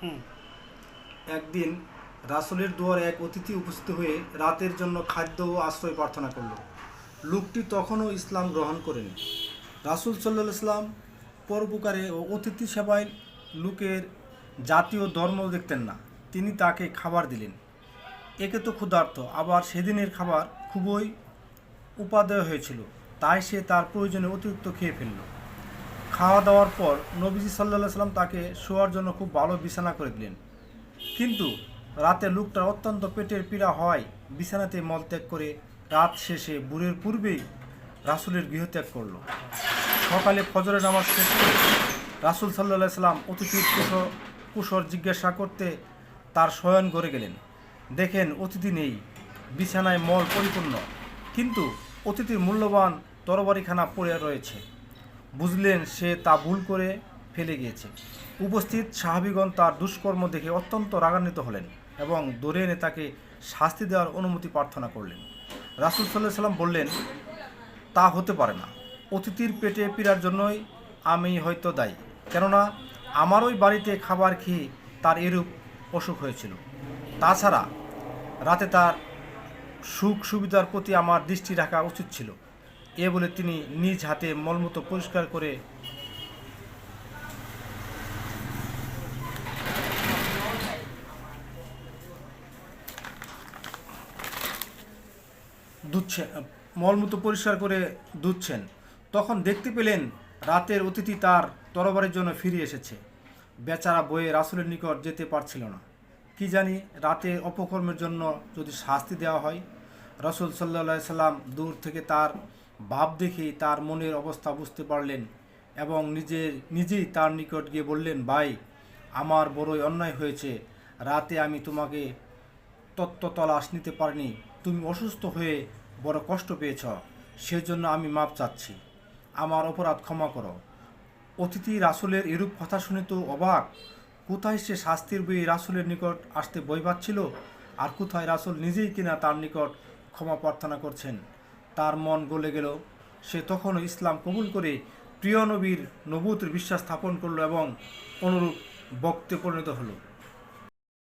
হুম। একদিন রাসূলের দুয়ারে এক অতিথি উপস্থিত হয়ে রাতের জন্য খাদ্য ও আশ্রয় প্রার্থনা করল। লোকটি তখনও ইসলাম গ্রহণ করেনি। রাসূল সাল্লাল্লাহু আলাইহি সাল্লাম পরোপকারে ও অতিথি সেবায় লোকের জাতীয় ধর্ম দেখতেন না। তিনি তাকে খাবার দিলেন। একে তো ক্ষুধার্ত, আবার সেদিনের খাবার খুবই উপাদেয় হয়েছিল, তাই সে তার প্রয়োজনে অতিরিক্ত খেয়ে ফেলল। খাওয়া দাওয়ার পর নবীজি সাল্লাল্লাহু আলাইহি সাল্লাম তাকে শোয়ার জন্য খুব ভালো বিছানা করে দিলেন। কিন্তু রাতে লোকটার অত্যন্ত পেটের পীড়া হওয়ায় বিছানাতে মলত্যাগ করে রাত শেষে ভোরের পূর্বেই রাসূলের গৃহত্যাগ করল। সকালে ফজরের নামাজ শেষ করে রাসূল সাল্লাল্লাহু আলাইহি সাল্লাম অতিথির কুশল জিজ্ঞাসা করতে তার শয়ন ঘরে গেলেন। দেখেন অতিথি নেই, বিছানায় মল পরিপূর্ণ, কিন্তু অতিথির মূল্যবান তরবারিখানা পড়ে রয়েছে। বুঝলেন সে তা ভুল করে ফেলে গিয়েছে। উপস্থিত সাহাবীগণ তার দুষ্কর্ম দেখে অত্যন্ত রাগান্বিত হলেন এবং ধরে এনে তাকে শাস্তি দেওয়ার অনুমতি প্রার্থনা করলেন। রাসূল সাল্লাল্লাহু আলাইহি সাল্লাম বললেন, তা হতে পারে না। অতিথির পেটে পীড়ার জন্যই আমি হয়তো দায়ী, কেননা আমার ওই বাড়িতে খাবার খেয়ে তার এরূপ অসুখ হয়েছিল। তাছাড়া রাতে তার সুখ সুবিধার প্রতি আমার দৃষ্টি রাখা উচিত ছিল। এ বলে তিনি নিজ হাতে মলমূত্র পরিষ্কার করে ধুচ্ছেন, মলমূত্র পরিষ্কার করে ধুচ্ছেন। তখন দেখতে পেলেন রাতের অতিথি তার তরবারির জন্য ফিরে এসেছে। বেচারা বয়ে রাসূলের নিকট যেতে পারছিল না। কি জানি রাতের অপকর্মের জন্য যদি শাস্তি দেওয়া হয়। রাসূল সাল্লাল্লাহু আলাইহি সাল্লাম দূর থেকে তার ভাব দেখেই তার মনের অবস্থা বুঝতে পারলেন এবং নিজেই তার নিকট গিয়ে বললেন, ভাই, আমার বড়ই অন্যায় হয়েছে। রাতে আমি তোমাকে তত্ত্ব তলাশ নিতে পারিনি। তুমি অসুস্থ হয়ে বড় কষ্ট পেয়েছ, সেজন্য আমি মাপ চাচ্ছি। আমার অপরাধ ক্ষমা করো। অতিথি রাসূলের এরূপ কথা শুনে তো অবাক। কোথায় সে শাস্তির বই রাসূলের নিকট আসতে ভয় পাচ্ছিল, আর কোথায় রাসূল নিজেই কিনা তার নিকট ক্ষমা প্রার্থনা করছেন। তার মন গলে গেল। সে তখনও ইসলাম কবুল করে প্রিয় নবীর নবুয়তের বিশ্বাস স্থাপন করল এবং অনুরূপ বক্তে পরিণত হলো।